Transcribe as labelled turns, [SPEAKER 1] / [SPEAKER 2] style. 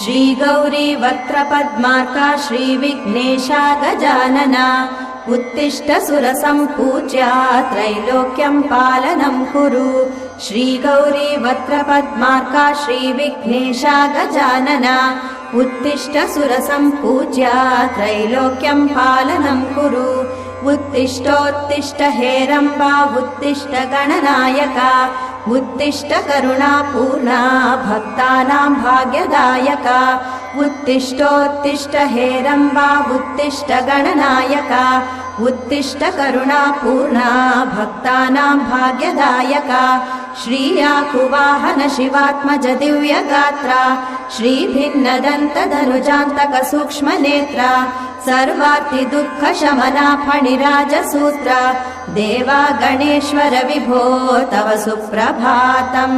[SPEAKER 1] श्री गौरी वक्त्रपद्मार्का श्रीविघ्नेशा गजानना उत्तिष्ठ सुरसम्पूज्या त्रैलोक्यं पालनं कुरु। श्री गौरी वक्त्रपद्मार्का श्रीविघ्नेशा गजानना उत्तिष्ठ सुरसम्पूज्या त्रैलोक्यं पालनं कुरु। उत्तिष्ठोत्तिष्ठ हेरम्बा उत्तिष्ठ गणनायका उत्तिष्ठ करुणापूर्णा भक्तानां भाग्यदायका। उत्तिष्ठोत्तिष्ठ हेरम्बा उत्तिष्ठ गणनायका उत्तिष्ठ करुणापूर्णा भक्तानां भाग्यदायका। श्रीयाकुवाहन शिवात्मज दिव्यगात्रा श्रीभिन्नदन्तधनुजान्तक सूक्ष्मनेत्रा सर्वार्ति दुःख शमना फणिराजसूत्रा देवा गणेश्वर विभो तव सुप्रभातम्।